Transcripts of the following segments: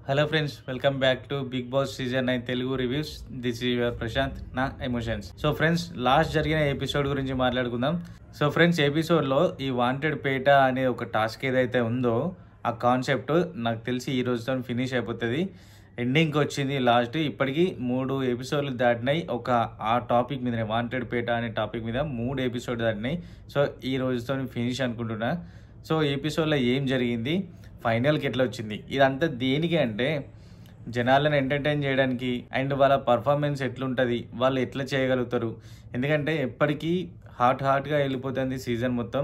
Hello friends, welcome back to Bigg Boss season 9 Telugu reviews. This is your Prashanth, నా emotions. So friends, last జరిగిన episode గురించి మాట్లాడుకుందాం. So friends, ఎపిసోడ్లో ఈ wanted పేట అనే ఒక టాస్క్ ఏదైతే ఉందో ఆ కాన్సెప్ట్ నాకు తెలిసి ఈ రోజుతో ఫినిష్ అయిపోతుంది. ఎండింగ్కి వచ్చింది లాస్ట్. ఇప్పటికీ 3 ఎపిసోడ్లు దాటినాయి. ఆ టాపిక్ మీద, వాంటెడ్ పేట అనే టాపిక్ మీద 3 ఎపిసోడ్ దాటినాయి. సో ఈ రోజుతో ఫినిష్ అనుకుంటున్నా. సో ఎపిసోడ్లో ఏం జరిగింది, ఫైనల్కి ఎట్లా వచ్చింది, ఇదంతా దేనికి అంటే జనాలను ఎంటర్టైన్ చేయడానికి అండ్ వాళ్ళ పర్ఫార్మెన్స్ ఎట్లుంటుంది, వాళ్ళు ఎట్లా చేయగలుగుతారు. ఎందుకంటే ఎప్పటికీ హాట్గా వెళ్ళిపోతుంది సీజన్ మొత్తం.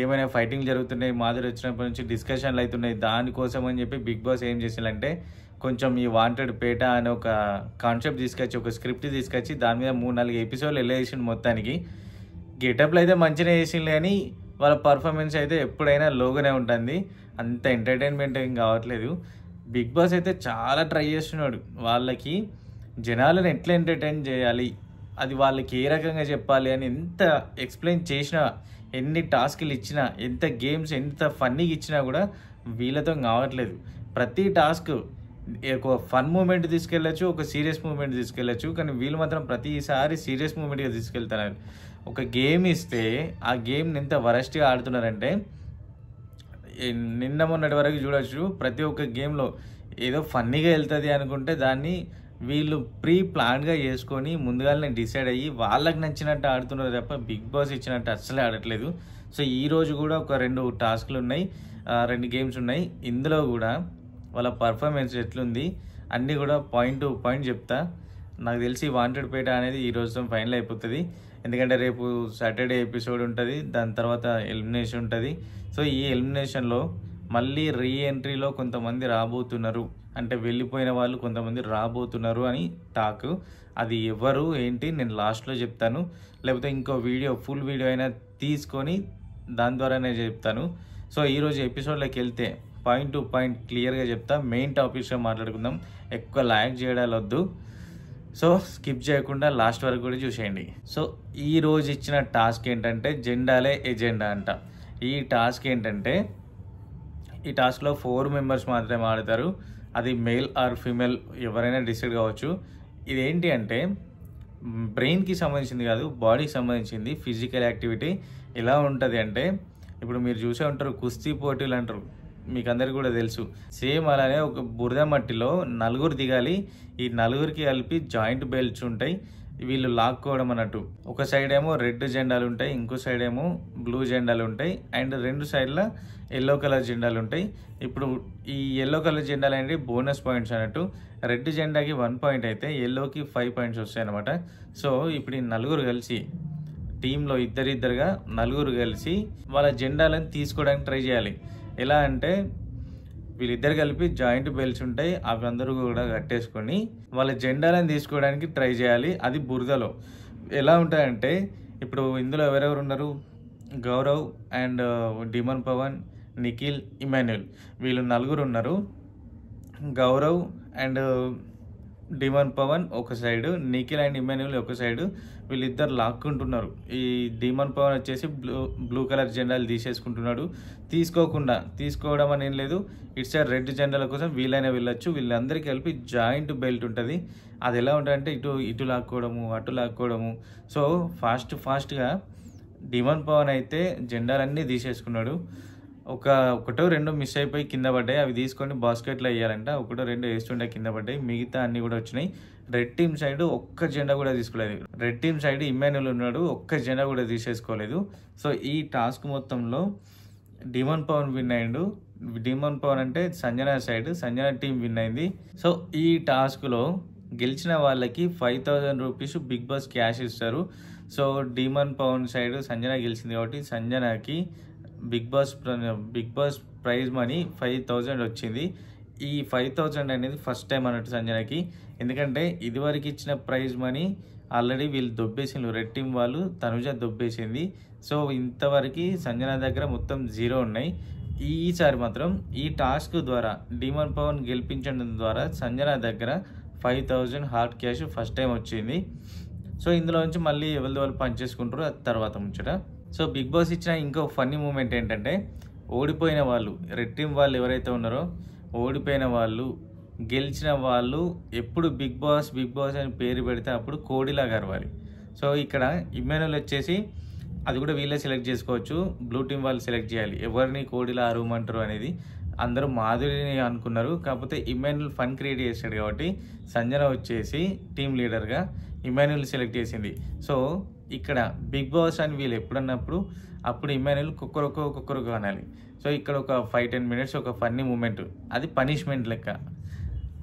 ఏమైనా ఫైటింగ్ జరుగుతున్నాయి, మాదిరి వచ్చినప్పటి నుంచి డిస్కషన్లు అవుతున్నాయి. దానికోసం అని చెప్పి బిగ్ బాస్ ఏం చేసిందంటే కొంచెం ఈ వాంటెడ్ పేట అనే ఒక కాన్సెప్ట్ తీసుకొచ్చి, ఒక స్క్రిప్ట్ తీసుకొచ్చి దాని మీద 3-4 ఎపిసోడ్లు వెళ్ళేసిండు. మొత్తానికి గెటప్లు అయితే మంచిగా వేసిండు, కానీ వాళ్ళ పర్ఫార్మెన్స్ అయితే ఎప్పుడైనా లోగానే ఉంటుంది. అంత ఎంటర్టైన్మెంట్ ఏం కావట్లేదు. బిగ్ బాస్ అయితే చాలా ట్రై చేస్తున్నాడు వాళ్ళకి జనాలను ఎట్లా ఎంటర్టైన్ చేయాలి, అది వాళ్ళకి ఏ రకంగా చెప్పాలి అని ఎంత ఎక్స్ప్లెయిన్ చేసినా, ఎన్ని టాస్క్లు ఇచ్చినా, ఎంత గేమ్స్ ఎంత ఫన్నీగా ఇచ్చినా కూడా వీళ్ళతో కావట్లేదు. ప్రతి టాస్క్ ఒక ఫన్ మూమెంట్ తీసుకెళ్ళచ్చు, ఒక సీరియస్ మూమెంట్ తీసుకెళ్ళచ్చు, కానీ వీళ్ళు మాత్రం ప్రతిసారి సీరియస్ మూమెంట్గా తీసుకెళ్తున్నారు. ఒక గేమ్ ఇస్తే ఆ గేమ్ని ఎంత వరస్ట్గా ఆడుతున్నారంటే నిన్న మొన్నటి వరకు చూడొచ్చు. ప్రతి ఒక్క గేమ్లో ఏదో ఫన్నీగా వెళ్తుంది అనుకుంటే దాన్ని వీళ్ళు ప్రీ ప్లాన్గా చేసుకొని ముందుగానే డిసైడ్ అయ్యి వాళ్ళకి నచ్చినట్టు ఆడుతున్నారు తప్ప బిగ్ బాస్ ఇచ్చినట్టు అస్సలే ఆడట్లేదు. సో ఈరోజు కూడా ఒక 2 టాస్క్లు ఉన్నాయి, 2 గేమ్స్ ఉన్నాయి. ఇందులో కూడా వాళ్ళ పర్ఫార్మెన్స్ ఎట్లుంది అన్నీ కూడా పాయింట్ టు పాయింట్ చెప్తా. నాకు తెలిసి వాంటెడ్ పేట అనేది ఈ రోజుతో ఫైనల్ అయిపోతుంది. ఎందుకంటే రేపు సాటర్డే ఎపిసోడ్ ఉంటుంది, దాని తర్వాత ఎలిమినేషన్ ఉంటుంది. సో ఈ ఎలిమినేషన్లో మళ్ళీ రీఎంట్రీలో కొంతమంది రాబోతున్నారు, అంటే వెళ్ళిపోయిన వాళ్ళు కొంతమంది రాబోతున్నారు అని టాక్. అది ఎవరు ఏంటి నేను లాస్ట్లో చెప్తాను, లేకపోతే ఇంకో వీడియో ఫుల్ వీడియో అయినా తీసుకొని దాని ద్వారానే చెప్తాను. సో ఈరోజు ఎపిసోడ్లోకి వెళ్తే పాయింట్ టు పాయింట్ క్లియర్గా చెప్తా. మెయిన్ టాపిక్స్గా మాట్లాడుకుందాం, ఎక్కువ లాగ్ చేయడాలు వద్దు. సో స్కిప్ చేయకుండా లాస్ట్ వరకు కూడా చూసేయండి. సో ఈ రోజు ఇచ్చిన టాస్క్ ఏంటంటే జెండాలే ఎజెండా అంట. ఈ టాస్క్ ఏంటంటే ఈ టాస్క్లో 4 మెంబర్స్ మాత్రమే ఆడతారు. అది మేల్ ఆర్ ఫీమేల్ ఎవరైనా డిసైడ్ కావచ్చు. ఇదేంటి అంటే బ్రెయిన్కి సంబంధించింది కాదు, బాడీకి సంబంధించింది ఫిజికల్ యాక్టివిటీ. ఎలా ఉంటుంది అంటే ఇప్పుడు మీరు చూసే ఉంటారు కుస్తీ పోటీలు అంటారు, మీకు అందరికి కూడా తెలుసు. సేమ్ అలానే ఒక బురద మట్టిలో 4 దిగాలి. ఈ 4కి కలిపి జాయింట్ బెల్ట్స్ ఉంటాయి, వీళ్ళు లాక్కోవడం అన్నట్టు. ఒక సైడ్ ఏమో రెడ్ జెండాలు ఉంటాయి, ఇంకో సైడ్ ఏమో బ్లూ జెండాలు ఉంటాయి, అండ్ 2 సైడ్ల ఎల్లో కలర్ జెండాలు ఉంటాయి. ఇప్పుడు ఈ ఎల్లో కలర్ జెండాలు అనేది బోనస్ పాయింట్స్ అన్నట్టు. రెడ్ జెండాకి 1 పాయింట్ అయితే ఎల్లోకి 5 పాయింట్స్ వస్తాయి అన్నమాట. సో ఇప్పుడు ఈ 4 కలిసి టీంలో ఇద్దరిద్దరుగా 4 కలిసి వాళ్ళ జెండాలను తీసుకోవడానికి ట్రై చేయాలి. ఎలా అంటే వీళ్ళిద్దరు కలిపి జాయింట్ బెల్ట్స్ ఉంటాయి, అవి అందరూ కూడా కట్టేసుకొని వాళ్ళ జెండాలను తీసుకోవడానికి ట్రై చేయాలి. అది బురదలో. ఎలా ఉంటాయంటే ఇప్పుడు ఇందులో ఎవరెవరు ఉన్నారు, Gaurav and Demon Pawan, Nikhil, Emmanuel, వీళ్ళు 4 ఉన్నారు. గౌరవ్ అండ్ డిమన్ పవన్ ఒక సైడు, నిఖిల్ అండ్ ఇమాన్యుల్ ఒక సైడు. వీళ్ళిద్దరు లాక్కుంటున్నారు. ఈ డిమన్ పవన్ వచ్చేసి బ్లూ కలర్ జెండాలు తీసేసుకుంటున్నాడు. తీసుకోవడం అని ఏం లేదు, ఇటు సైడ్ రెడ్ జెండాల కోసం వీళ్ళైనా వెళ్ళొచ్చు. వీళ్ళందరికీ కలిపి జాయింట్ బెల్ట్ ఉంటుంది. అది ఎలా ఉంటుందంటే ఇటు లాక్కోవడము, అటు లాక్కోవడము. సో ఫాస్ట్గా డిమన్ పవన్ అయితే జెండాలన్నీ తీసేసుకున్నాడు. ఒకటో రెండో మిస్ అయిపోయి కింద పడ్డాయి, అవి తీసుకొని బాస్కెట్లో వేయాలంట. 1-2 వేస్తుండే కింద పడ్డాయి, మిగతా అన్నీ కూడా వచ్చినాయి. రెడ్ టీమ్ సైడ్ ఒక్క జెండా కూడా తీసుకోలేదు. రెడ్ టీమ్ సైడ్ ఇమాన్యుల్ ఉన్నాడు, ఒక్క జెండా కూడా తీసేసుకోలేదు. సో ఈ టాస్క్ మొత్తంలో డిమన్ పవన్ విన్ అయ్యిండు. డిమన్ పవన్ అంటే Sanjana side, Sanjana team win అయింది. సో ఈ టాస్క్లో గెలిచిన వాళ్ళకి 5000 రూపీస్ బిగ్ బాస్ క్యాష్ ఇస్తారు. So Demon Pavan side Sanjana గెలిచింది కాబట్టి సంజనకి బిగ్ బాస్ ప్రైజ్ మనీ 5000 వచ్చింది. ఈ 5000 అనేది ఫస్ట్ టైం అన్నట్టు సంజనకి. ఎందుకంటే ఇదివరకు ఇచ్చిన ప్రైజ్ మనీ ఆల్రెడీ వీళ్ళు దొబ్బేసిండ్రు, రెడ్ టీం వాళ్ళు, తనుజ దొబ్బేసింది. సో ఇంతవరకు సంజన దగ్గర మొత్తం 0 ఉన్నాయి. ఈసారి మాత్రం ఈ టాస్క్ ద్వారా డిమన్ పవన్ గెలిపించడం ద్వారా సంజన దగ్గర 5000 హార్డ్ క్యాష్ ఫస్ట్ టైం వచ్చింది. సో ఇందులో నుంచి మళ్ళీ ఎవరి వాళ్ళు పనిచేసుకుంటారు, అది తర్వాత ముచ్చట. సో బిగ్ బాస్ ఇచ్చిన ఇంకో ఫన్నీ మూమెంట్ ఏంటంటే ఓడిపోయిన వాళ్ళు, రెడ్ టీం వాళ్ళు ఎవరైతే ఉన్నారో ఓడిపోయిన వాళ్ళు గెలిచిన వాళ్ళు ఎప్పుడు బిగ్ బాస్ అని పేరు పెడితే అప్పుడు కోడిలాగా అరవాలి. సో ఇక్కడ ఇమ్మాన్యుల్ వచ్చేసి అది కూడా వీళ్ళే సెలెక్ట్ చేసుకోవచ్చు. బ్లూ టీం వాళ్ళు సెలెక్ట్ చేయాలి ఎవరిని కోడిలా అరవమంటారు అనేది. అందరూ మాధురిని అనుకున్నారు, కాకపోతే ఇమ్మాన్యుల్ ఫన్ క్రియేట్ చేశాడు కాబట్టి సంజన వచ్చేసి టీం లీడర్గా ఇమ్మాన్యుల్ సెలెక్ట్ చేసింది. సో ఇక్కడ బిగ్ బాస్ అని వీళ్ళు ఎప్పుడన్నప్పుడు అప్పుడు ఇమ్మాన్యుల్ కుక్కరొక్క అనాలి. సో ఇక్కడ ఒక 5-10 మినిట్స్ ఒక ఫన్నీ మూమెంట్, అది పనిష్మెంట్ లెక్క.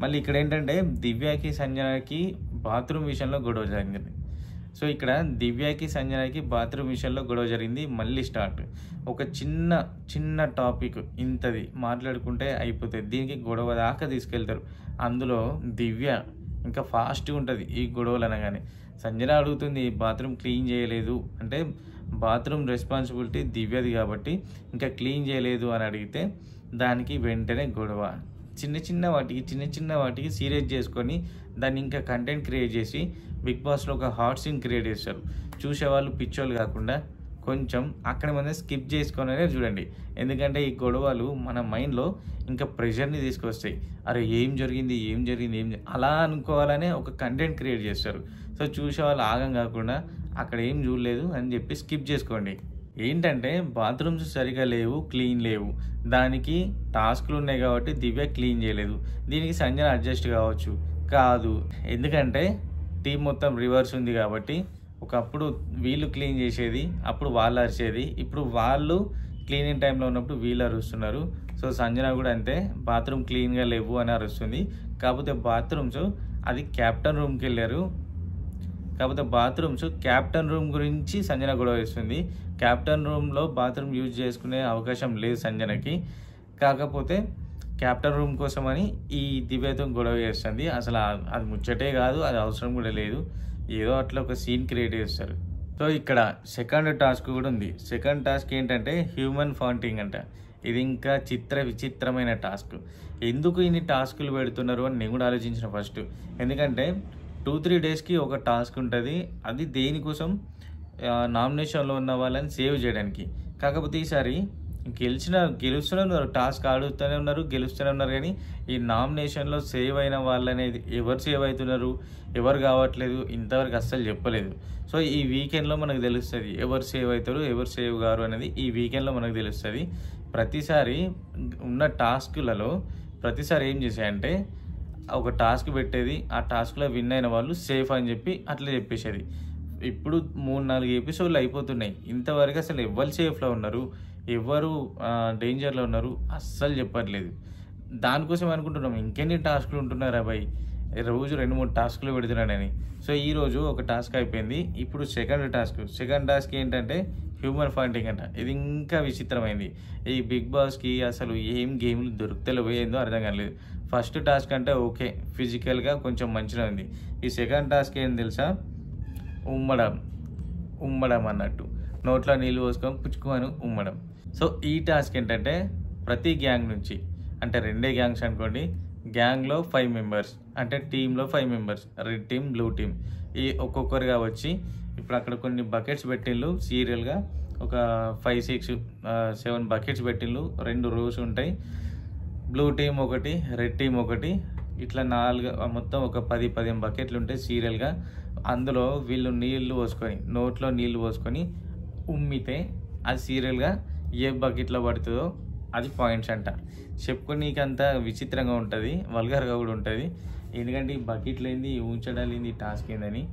మళ్ళీ ఇక్కడ ఏంటంటే దివ్యకి సంజనకి బాత్రూమ్ విషయంలో గొడవ జరిగింది. సో ఇక్కడ దివ్యకి సంజనకి బాత్రూమ్ విషయంలో గొడవ జరిగింది. మళ్ళీ స్టార్ట్ ఒక చిన్న టాపిక్ ఇంతది మాట్లాడుకుంటే అయిపోతుంది, దీనికి గొడవ దాకా తీసుకెళ్తారు. అందులో దివ్య ఇంకా ఫాస్ట్గా ఉంటుంది ఈ గొడవలు అనగానే. సంజన అడుగుతుంది బాత్రూమ్ క్లీన్ చేయలేదు అంటే, బాత్రూమ్ రెస్పాన్సిబిలిటీ దివ్యది కాబట్టి ఇంకా క్లీన్ చేయలేదు అని అడిగితే దానికి వెంటనే గొడవ. చిన్న వాటికి సీరియస్ చేసుకొని దాన్ని ఇంకా కంటెంట్ క్రియేట్ చేసి బిగ్ బాస్లో ఒక హాట్ సీన్ క్రియేట్ చేస్తారు. చూసేవాళ్ళు పిచ్చోళ్ళు కాకుండా కొంచెం అక్కడ మనం స్కిప్ చేసుకొనే చూడండి. ఎందుకంటే ఈ గొడవలు మన మైండ్లో ఇంకా ప్రెషర్ని తీసుకొస్తాయి. అరే ఏం జరిగింది అలా అనుకోవాలనే ఒక కంటెంట్ క్రియేట్ చేస్తారు. సో చూసేవాళ్ళు ఆగం కాకుండా అక్కడ ఏం చూడలేదు అని చెప్పి స్కిప్ చేసుకోండి. ఏంటంటే బాత్రూమ్స్ సరిగా లేవు, క్లీన్ లేవు, దానికి టాస్క్లు ఉన్నాయి కాబట్టి దివ్య క్లీన్ చేయలేదు. దీనికి సంజన అడ్జస్ట్ కాదు, ఎందుకంటే టీం మొత్తం రివర్స్ ఉంది కాబట్టి ఒకప్పుడు వీళ్ళు క్లీన్ చేసేది, అప్పుడు వాళ్ళు అరిచేది, ఇప్పుడు వాళ్ళు క్లీనింగ్ టైంలో ఉన్నప్పుడు వీళ్ళు అరుస్తున్నారు. సో సంజన కూడా అంతే, బాత్రూమ్ క్లీన్గా లేవు అని అరుస్తుంది. కాకపోతే బాత్రూమ్స్ అది క్యాప్టెన్ రూమ్కి వెళ్ళారు, కాకపోతే బాత్రూమ్స్ క్యాప్టెన్ రూమ్ గురించి సంజన గొడవ వేస్తుంది. క్యాప్టెన్ రూమ్లో బాత్రూమ్ యూజ్ చేసుకునే అవకాశం లేదు సంజనకి, కాకపోతే క్యాప్టెన్ రూమ్ కోసమని ఈ దివ్యతో గొడవ చేస్తుంది. అసలు అది ముచ్చటే కాదు, అది అవసరం కూడా లేదు, ఏదో అట్లా ఒక సీన్ క్రియేట్ చేస్తారు. సో ఇక్కడ సెకండ్ టాస్క్ కూడా ఉంది. సెకండ్ టాస్క్ ఏంటంటే హ్యూమన్ ఫాంటింగ్ అంట. ఇది ఇంకా విచిత్రమైన టాస్క్. ఎందుకు ఇన్ని టాస్కులు పెడుతున్నారు అని నేను కూడా ఆలోచించిన ఫస్ట్. ఎందుకంటే 2-3 డేస్కి ఒక టాస్క్ ఉంటుంది, అది దేనికోసం నామినేషన్లో ఉన్న వాళ్ళని సేవ్ చేయడానికి. కాకపోతే ఈసారి గెలుస్తూనే ఉన్నారు, టాస్క్ ఆడుతూనే ఉన్నారు, గెలుస్తూనే ఉన్నారు, కానీ ఈ నామినేషన్లో సేవ్ అయిన వాళ్ళనేది ఎవరు సేవ్ అవుతున్నారు, ఎవరు కావట్లేదు ఇంతవరకు అస్సలు చెప్పలేదు. సో ఈ వీకెండ్లో మనకు తెలుస్తుంది ఎవరు సేవ్ అవుతారు, ఎవరు సేవ్ కారు అనేది ఈ వీకెండ్లో మనకు తెలుస్తుంది. ప్రతిసారి ఉన్న టాస్కులలో ప్రతిసారి ఏం చేసాయంటే ఒక టాస్క్ పెట్టేది, ఆ టాస్క్లో విన్ అయిన వాళ్ళు సేఫ్ అని చెప్పి అట్లా చెప్పేసేది. ఇప్పుడు 3-4 ఎపిసోడ్లు అయిపోతున్నాయి, ఇంతవరకు అసలు ఎవరు సేఫ్లో ఉన్నారు, ఎవరు డేంజర్లో ఉన్నారు అస్సలు చెప్పట్లేదు. దానికోసం అనుకుంటున్నాం ఇంకెన్ని టాస్క్లు ఉంటున్నారు అబ్బాయి, రోజు 2-3 టాస్క్లు పెడుతున్నాడని. సో ఈరోజు ఒక టాస్క్ అయిపోయింది, ఇప్పుడు సెకండ్ టాస్క్ ఏంటంటే హ్యూమన్ ఫాంటింగ్ అంట. ఇది ఇంకా విచిత్రమైంది. ఈ బిగ్ బాస్కి అసలు ఏం గేమ్లు దొరుకుతలేవో ఏందో అర్థం కాలేదు. ఫస్ట్ టాస్క్ అంటే ఓకే, ఫిజికల్గా కొంచెం మంచిగా ఉంది. ఈ సెకండ్ టాస్క్ ఏం తెలుసా, ఉమ్మడం అన్నట్టు, నోట్లో నీళ్ళు పోసుకొని పుచ్చుకోని ఉమ్మడం. సో ఈ టాస్క్ ఏంటంటే ప్రతి గ్యాంగ్ నుంచి, అంటే 2 గ్యాంగ్స్ అనుకోండి, గ్యాంగ్లో 5 మెంబర్స్, అంటే టీంలో 5 members, red team blue team, ఈ ఒక్కొక్కరుగా వచ్చి ఇప్పుడు అక్కడ కొన్ని బకెట్స్ పెట్టిళ్ళు సీరియల్గా, ఒక 5-6-7 బకెట్స్ పెట్టిళ్ళు, 2 రోస్ ఉంటాయి, బ్లూ టీమ్ ఒకటి, రెడ్ టీమ్ ఒకటి, ఇట్లా 4 మొత్తం ఒక 10-15 బకెట్లు ఉంటాయి సీరియల్గా. అందులో వీళ్ళు నోట్లో నీళ్ళు పోసుకొని ఉమ్మితే అది సీరియల్గా ఏ బకెట్లో పడుతుందో అది పాయింట్స్ అంట. చెప్పుకోనీకంత విచిత్రంగా ఉంటుంది, వల్గర్గా కూడా ఉంటుంది. ఎందుకంటే ఈ బకెట్లు ఏంది, ఉంచడాలు ఏంది, ఈ టాస్క్ ఏందని.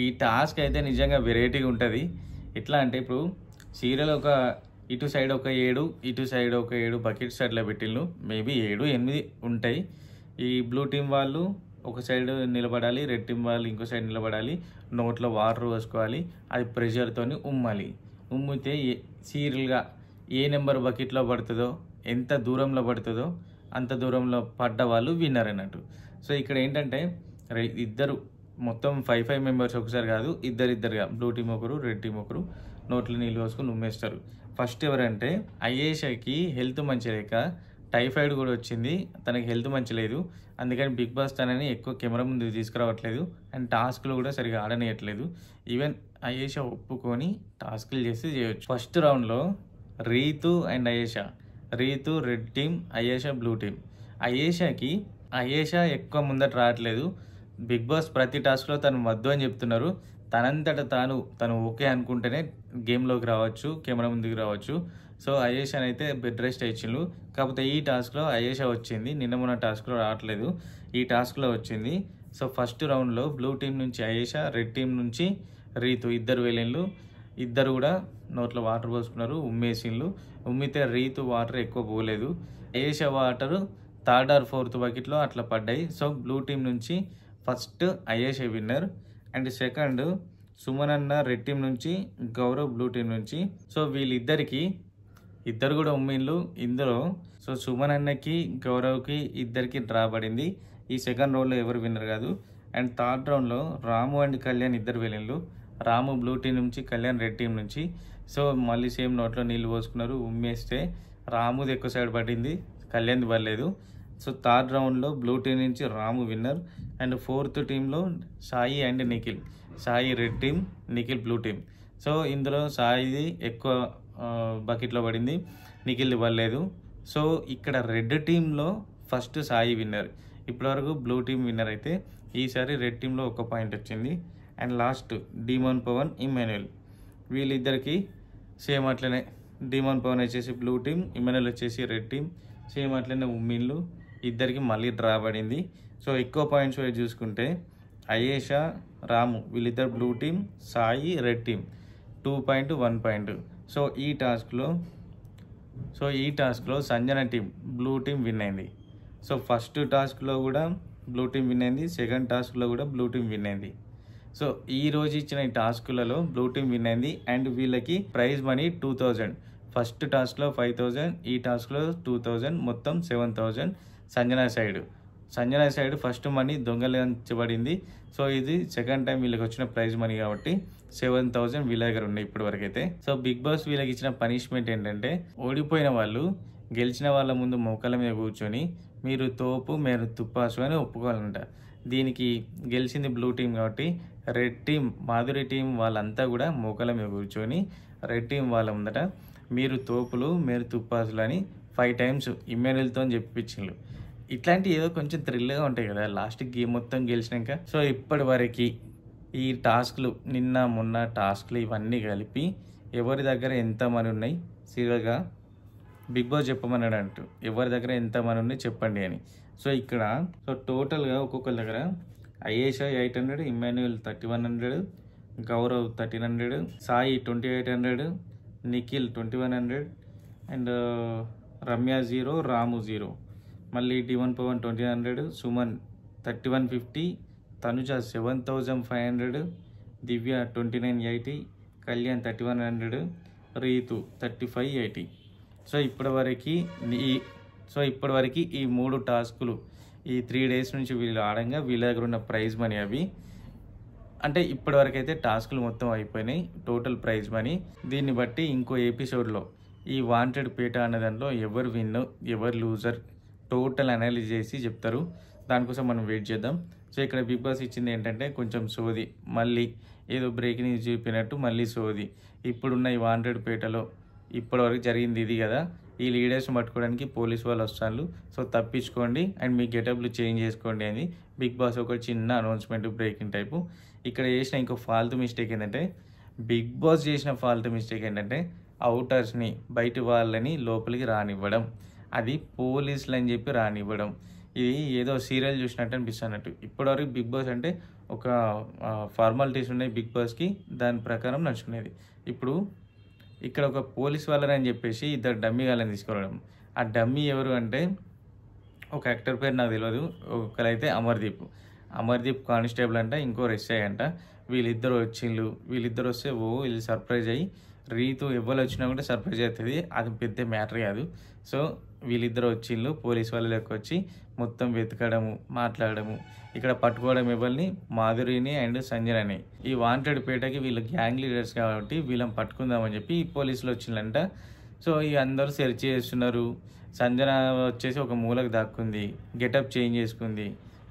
ఈ టాస్క్ అయితే నిజంగా వెరైటీగా ఉంటుంది. ఎట్లా అంటే ఇప్పుడు సీరియల్ ఒక ఇటు సైడ్ ఒక 7, ఇటు సైడ్ ఒక 7 బకెట్స్ అట్లా పెట్టిళ్ళు, మేబీ 7-8 ఉంటాయి. ఈ బ్లూ టీం వాళ్ళు ఒక సైడ్ నిలబడాలి, రెడ్ టీం వాళ్ళు ఇంకో సైడ్ నిలబడాలి, నోట్లో వాటర్ పోసుకోవాలి, అది ప్రెషర్తో ఉమ్మితే సీరియల్గా ఏ నెంబర్ బకెట్లో పడుతుందో, ఎంత దూరంలో పడుతుందో అంత దూరంలో పడ్డ వాళ్ళు విన్నర్ అన్నట్టు. సో ఇక్కడ ఏంటంటే ఇద్దరు మొత్తం 5 మెంబర్స్ ఒకసారి కాదు, ఇద్దరుగా, బ్లూ టీం ఒకరు, రెడ్ టీం ఒకరు నోట్లో నీళ్ళు పోసుకొని ఉమ్మేస్తారు. ఫస్ట్ ఎవరంటే అయేషాకి హెల్త్ మంచి లేక టైఫాయిడ్ కూడా వచ్చింది, తనకి హెల్త్ మంచి లేదు, అందుకని బిగ్ బాస్ తనని ఎక్కువ కెమెరా ముందు తీసుకురావట్లేదు అండ్ టాస్క్లు కూడా సరిగా ఆడనియట్లేదు. ఈవెన్ అయేషా ఒప్పుకొని టాస్క్లు చేసి చేయొచ్చు. ఫస్ట్ రౌండ్లో Ritu and Ayesha, Ritu red team, Ayesha blue team. అయేషాకి అయేషా ఎక్కువ ముందట రావట్లేదు. బిగ్ బాస్ ప్రతి టాస్క్‌లో తను వద్దు అని చెప్తున్నారు. తనంతట తను ఓకే అనుకుంటేనే గేమ్‌లోకి రావచ్చు, కెమెరా ముందుకు రావచ్చు. సో, అయేషానైతే బెడ్ రెస్ట్ ఇచ్చిండ్రు. కాకపోతే ఈ టాస్క్‌లో అయేషా వచ్చింది. నిన్న మొన్న టాస్క్‌లో రావట్లేదు. ఈ టాస్క్‌లో వచ్చింది. సో, ఫస్ట్ రౌండ్‌లో బ్లూ టీమ్ నుంచి అయేషా, రెడ్ టీమ్ నుంచి రీతు ఇద్దరు వెళ్ళిండ్రు. ఇద్దరు కూడా నోట్లో వాటర్ పోసుకున్నారు, ఉమ్మేసిండ్రు. ఉమ్మితే రీతు వాటర్ ఎక్కువ పోలేదు. Ayesha water third or fourth బకెట్‌లో అట్లా పడ్డాయి. సో, బ్లూ టీమ్ నుంచి first Ayesha winner. And second Suman అన్న రెడ్ టీమ్ నుంచి, గౌరవ్ బ్లూ టీమ్ నుంచి. సో, వీళ్ళిద్దరికి ఇద్దరు కూడా ఉమ్మిన్లు ఇందులో. సో, సుమన్ అన్నకి, గౌరవ్‌కి ఇద్దరికి డ్రా పడింది. ఈ సెకండ్ రౌండ్‌లో ఎవరు విన్నర్ కాదు. అండ్ థర్డ్ రౌండ్‌లో రాము అండ్ కళ్యాణ్ ఇద్దరు వెళ్ళిండ్రు. రాము బ్లూ టీం నుంచి, కళ్యాణ్ రెడ్ టీం నుంచి. సో, మళ్ళీ సేమ్ నోట్లో నీళ్ళు పోసుకున్నారు, ఉమ్మేస్తే రాముది ఎక్కువ సైడ్ పడింది, కళ్యాణ్ది పడలేదు. సో, థర్డ్ రౌండ్‌లో బ్లూ టీం నుంచి రాము విన్నర్. అండ్ ఫోర్త్ టీంలో Sai and Nikhil. Sai red team, Nikhil blue team. So, ఇందులో సాయిది ఎక్కువ బకెట్లో పడింది, నిఖిల్ది పడలేదు. సో, ఇక్కడ రెడ్ టీంలో ఫస్ట్ సాయి విన్నర్. ఇప్పటివరకు బ్లూ టీం విన్నర్ అయితే ఈసారి రెడ్ టీంలో ఒక పాయింట్ వచ్చింది. And last Demon Pavan, Emmanuel. వీళ్ళిద్దరికి సేమ్ అట్లనే. డీమోన్ పవన్ వచ్చేసి బ్లూ టీం, ఇమ్మాన్యుయల్ వచ్చేసి రెడ్ టీం. సేమ్ అట్లనే ఉమ్మిన్లు. ఇద్దరికి మళ్ళీ డ్రా పడింది. సో, ఎక్కువ పాయింట్స్ వైజ్ చూసుకుంటే అయేషా, రాము వీళ్ళిద్దరు blue team, Sai red team 2 point 1 point. So, ఈ టాస్క్లో Sanjana team blue team win అయింది. సో, ఫస్ట్ టాస్క్లో కూడా బ్లూ టీం విన్ అయింది, సెకండ్ టాస్క్లో కూడా బ్లూ టీం విన్ అయింది. సో, ఈ రోజు ఇచ్చిన ఈ టాస్కులలో బ్లూ టీం విన్ అయింది. అండ్ వీళ్ళకి ప్రైజ్ మనీ 2000. ఫస్ట్ టాస్క్లో 5000, ఈ టాస్క్లో 2000, మొత్తం 7000 సంజన సైడ్ ఫస్ట్ మనీ దొంగలించబడింది. సో, ఇది సెకండ్ టైం వీళ్ళకి వచ్చిన ప్రైజ్ మనీ కాబట్టి 7000 వీళ్ళ దగ్గర ఉన్నాయి ఇప్పటి వరకు అయితే. సో, బిగ్ బాస్ వీళ్ళకి ఇచ్చిన పనిష్మెంట్ ఏంటంటే, ఓడిపోయిన వాళ్ళు గెలిచిన వాళ్ళ ముందు మోకాళ్ళ మీద కూర్చొని మీరు తోపు, మీరు తుప్పాసు అని ఒప్పుకోవాలంట. దీనికి గెలిచింది బ్లూ టీం కాబట్టి రెడ్ టీం, మాధురి టీం వాళ్ళంతా కూడా మోకాళ్ళ మీద కూర్చొని రెడ్ టీం వాళ్ళ ముందట మీరు తోపులు, మీరు తుప్పాసులు అని 5 టైమ్స్ ఇమ్మాన్యుయల్తో చెప్పించిండ్రు. ఇట్లాంటి ఏదో కొంచెం థ్రిల్గా ఉంటాయి కదా లాస్ట్ గేమ్ మొత్తం గెలిచినాక. సో, ఇప్పటి వరకు ఈ టాస్క్లు, నిన్న మొన్న టాస్క్లు ఇవన్నీ కలిపి ఎవరి దగ్గర ఎంత మనీ ఉన్నాయి సీరియల్గా బిగ్ బాస్ చెప్పమన్నాడు అంటూ, ఎవరి దగ్గర ఎంత మనీ ఉన్నాయి చెప్పండి అని. సో, ఇక్కడ టోటల్గా ఒక్కొక్కరి దగ్గర అయేషా 800, ఇమ్మాన్యుయల్ 3100, గౌరవ్ 1300, సాయి 2800, నిఖిల్ 2100, అండ్ రమ్య 0, రాము 0. మళ్ళీ డీమోన్ పవన్ 2000, సుమన్ 3150, తనుజ 7500, దివ్య 2980, కళ్యాణ్ 3100, రీతు 3580. సో, ఇప్పటివరకు ఈ 3 టాస్కులు ఈ 3 డేస్ నుంచి వీళ్ళు ఆడంగా వీళ్ళ దగ్గర ఉన్న ప్రైజ్ మనీ అవి. అంటే ఇప్పటివరకు అయితే టాస్కులు మొత్తం అయిపోయినాయి, టోటల్ ప్రైజ్ మనీ. దీన్ని బట్టి ఇంకో ఎపిసోడ్లో ఈ వాంటెడ్ పేట అనే దాంట్లో ఎవరు విన్, ఎవరు లూజర్ టోటల్ అనాలిసిస్ చేసి చెప్తారు. దానికోసం మనం వెయిట్ చేద్దాం. సో, ఇక్కడ బిగ్ బాస్ ఇచ్చింది ఏంటంటే కొంచెం సోది, మళ్ళీ ఏదో బ్రేకింగ్ న్యూస్ చెప్పినట్టు మళ్ళీ సోది. ఇప్పుడున్న ఈ వాంటెడ్ పేటలో ఇప్పటివరకు జరిగింది ఇది కదా, ఈ లీడర్స్ని పట్టుకోవడానికి పోలీస్ వాళ్ళు వస్తారు. సో, తప్పించుకోండి అండ్ మీ గెటప్లు చేంజ్ చేసుకోండి అని బిగ్ బాస్ ఒక చిన్న అనౌన్స్మెంట్, బ్రేకింగ్ టైపు. ఇక్కడ చేసిన ఇంకో ఫాల్తు మిస్టేక్ ఏంటంటే, బిగ్ బాస్ చేసిన ఫాల్తు మిస్టేక్ ఏంటంటే అవుటర్స్ని, బయట వాళ్ళని లోపలికి రానివ్వడం, అది పోలీసులు అని చెప్పి రానివ్వడం. ఇది ఏదో సీరియల్ చూసినట్టు అనిపిస్తున్నట్టు. ఇప్పటివరకు బిగ్ బాస్ అంటే ఒక ఫార్మాలిటీస్ ఉన్నాయి బిగ్ బాస్కి, దాని ప్రకారం నడుచుకునేది. ఇప్పుడు ఇక్కడ ఒక పోలీస్ వాళ్ళని చెప్పేసి ఇద్దరు డమ్మీ వాళ్ళని తీసుకురావడం. ఆ డమ్మీ ఎవరు అంటే ఒక యాక్టర్ పేరు నాకు తెలియదు. ఒకరైతే అమర్దీప్ కానిస్టేబుల్ అంట, ఇంకో ఎస్ఐ అంట. వీళ్ళిద్దరు వస్తే వీళ్ళు సర్ప్రైజ్ అయ్యి, రీతు ఎవరు వచ్చినా కూడా సర్ప్రైజ్ అవుతుంది, అది పెద్ద మ్యాటర్ కాదు. సో, వీళ్ళిద్దరు వచ్చిండ్రు, పోలీస్ వాళ్ళ లెక్క వచ్చి మొత్తం వెతకడము, మాట్లాడము, ఇక్కడ పట్టుకోవడం ఎవరిని, మాధురిని అండ్ సంజనని. ఈ వాంటెడ్ పేటకి వీళ్ళు గ్యాంగ్ లీడర్స్ కాబట్టి వీళ్ళని పట్టుకుందామని చెప్పి ఈ పోలీసులు వచ్చిందంట. సో, ఇక అందరూ సెర్చ్ చేస్తున్నారు. సంజన వచ్చేసి ఒక మూలకు దాక్కుంది, గెటప్ చేంజ్ చేసుకుంది,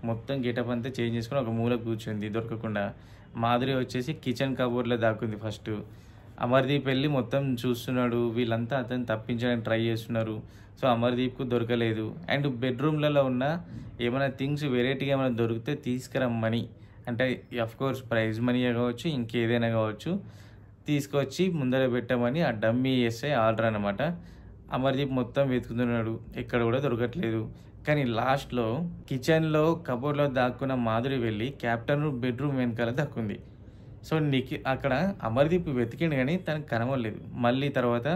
మొత్తం గెటప్ అంతా చేంజ్ చేసుకుని ఒక మూలకు కూర్చుంది దొరకకుండా. మాధురి వచ్చేసి కిచెన్ కబోర్డ్లో దాక్కుంది ఫస్ట్. అమర్దీప్ వెళ్ళి మొత్తం చూస్తున్నాడు, వీళ్ళంతా అతను తప్పించడానికి ట్రై చేస్తున్నారు. సో అమర్దీప్కు దొరకలేదు. అండ్ బెడ్రూమ్లలో ఉన్న ఏమైనా థింగ్స్ వెరైటీగా ఏమైనా దొరికితే తీసుకురమ్మని, అంటే కోర్స్ ప్రైజ్ మనీ కావచ్చు, ఇంకేదైనా కావచ్చు, తీసుకొచ్చి ముందర పెట్టమని ఆ డమ్మీ ఎస్ఐ ఆర్డర్ అనమాట. అమర్దీప్ మొత్తం వెతుకుతున్నాడు, ఎక్కడ కూడా దొరకట్లేదు. కానీ లాస్ట్లో కిచెన్లో కబోర్డ్లో దాక్కున్న మాధురి వెళ్ళి క్యాప్టెన్ బెడ్రూమ్ వెనకాల దక్కుంది. సో అక్కడ అమర్దీప్ వెతికిండు కానీ తనకు కనవలేదు. మళ్ళీ తర్వాత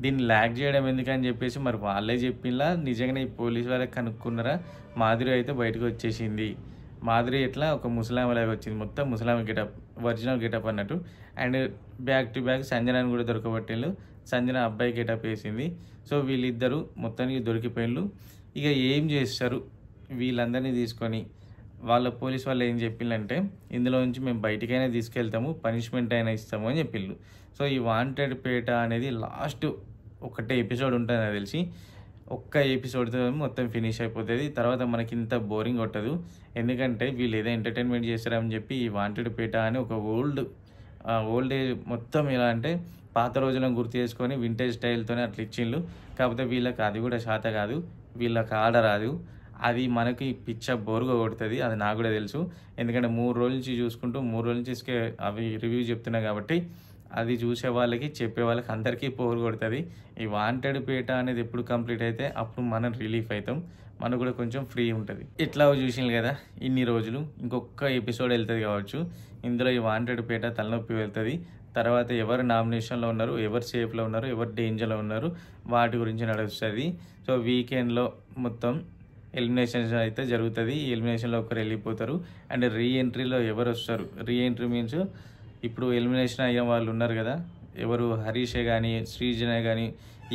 దీన్ని ల్యాగ్ చేయడం ఎందుకని చెప్పేసి మరి వాళ్ళే చెప్పిందా నిజంగానే ఈ పోలీస్ వాళ్ళకి కనుక్కున్నారా? మాధురి అయితే బయటకు వచ్చేసింది. మాధురి ఎట్లా ఒక ముసలామలాగా వచ్చింది, మొత్తం ముసలామ గెటప్, ఒరిజినల్ గెటప్ అన్నట్టు. అండ్ బ్యాక్ టు బ్యాక్ సంజనాని కూడా దొరకబట్టిండు. సంజన అబ్బాయి గెటప్ వేసింది. సో వీళ్ళిద్దరూ మొత్తానికి దొరికిపోయిండ్రు. ఇక ఏం చేస్తారు వీళ్ళందరినీ తీసుకొని? వాళ్ళ పోలీస్ వాళ్ళు ఏం చెప్పిందంటే, ఇందులో నుంచి మేము బయటికైనా తీసుకెళ్తాము, పనిష్మెంట్ అయినా ఇస్తాము అని చెప్పిండ్రు. సో ఈ వాంటెడ్ పేట అనేది లాస్ట్ ఒకటే ఎపిసోడ్ ఉంటుంది నాకు తెలిసి. ఒక్క ఎపిసోడ్తో మొత్తం ఫినిష్ అయిపోతుంది. తర్వాత మనకి ఇంత బోరింగ్ కొట్టదు, ఎందుకంటే వీళ్ళు ఏదో ఎంటర్టైన్మెంట్ చేస్తారని చెప్పి ఈ వాంటెడ్ పేట అని ఒక ఓల్డ్ ఏజ్ మొత్తం ఎలా అంటే పాత రోజులను గుర్తు చేసుకొని వింటేజ్ స్టైల్తోనే అట్లా ఇచ్చిండ్రు. కాకపోతే వీళ్ళకి అది కూడా శాత కాదు, వీళ్ళకి ఆడ రాదు. అది మనకి పిచ్చ బోరుగా కొడుతుంది, అది నాకు కూడా తెలుసు. ఎందుకంటే 3 రోజుల నుంచి చూసుకుంటూ 3 రోజుల నుంచి అవి రివ్యూ చెప్తున్నా కాబట్టి అది చూసే వాళ్ళకి చెప్పే వాళ్ళకి అందరికీ బోరు కొడుతుంది. ఈ వాంటెడ్ పేట అనేది ఎప్పుడు కంప్లీట్ అయితే అప్పుడు మనం రిలీఫ్ అవుతాం, మనకు కూడా కొంచెం ఫ్రీ ఉంటుంది. ఇట్లా చూసింది కదా ఇన్ని రోజులు, ఇంకొక ఎపిసోడ్ వెళ్తుంది కావచ్చు. ఇందులో ఈ వాంటెడ్ పేట తలనొప్పి వెళ్తుంది. తర్వాత ఎవరు నామినేషన్లో ఉన్నారు, ఎవరు సేఫ్లో ఉన్నారు, ఎవరు డేంజర్లో ఉన్నారు, వాటి గురించి నడుస్తుంది. సో వీకెండ్లో మొత్తం ఎలిమినేషన్స్ అయితే జరుగుతుంది. ఈ ఎలిమినేషన్లో ఒకరు వెళ్ళిపోతారు. అండ్ రీఎంట్రీలో ఎవరు వస్తారు? రీఎంట్రీ మీన్స్ ఇప్పుడు ఎలిమినేషన్ అయ్యే వాళ్ళు ఉన్నారు కదా, ఎవరు హరీషే కానీ శ్రీజనే కానీ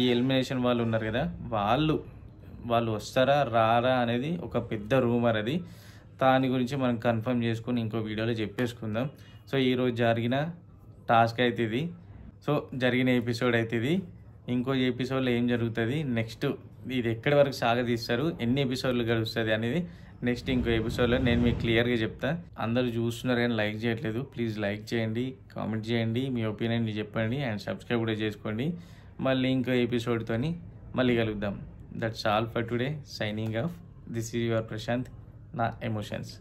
ఈ ఎలిమినేషన్ వాళ్ళు ఉన్నారు కదా, వాళ్ళు వస్తారా రారా అనేది ఒక పెద్ద రూమర్. అది దాని గురించి మనం కన్ఫర్మ్ చేసుకుని ఇంకో వీడియోలో చెప్పేసుకుందాం. సో ఈరోజు జరిగిన టాస్క్ అయితే ఇది. సో జరిగిన ఎపిసోడ్ అయితే ఇది. ఇంకో ఎపిసోడ్లో ఏం జరుగుతుంది, నెక్స్ట్ ఇది ఎక్కడి వరకు సాగదీస్తారు, ఎన్ని ఎపిసోడ్లు గడుస్తుంది అనేది నెక్స్ట్ ఇంకో ఎపిసోడ్లో నేను మీకు క్లియర్గా చెప్తా. అందరూ చూస్తున్నారు కానీ లైక్ చేయట్లేదు, ప్లీజ్ లైక్ చేయండి, కామెంట్ చేయండి, మీ ఒపీనియన్ చెప్పండి, అండ్ సబ్స్క్రైబ్ కూడా చేసుకోండి. మళ్ళీ ఇంకో ఎపిసోడ్తోని మళ్ళీ కలుద్దాం. That's all for today. Signing off. This is your Prashanth, నా ఎమోషన్స్.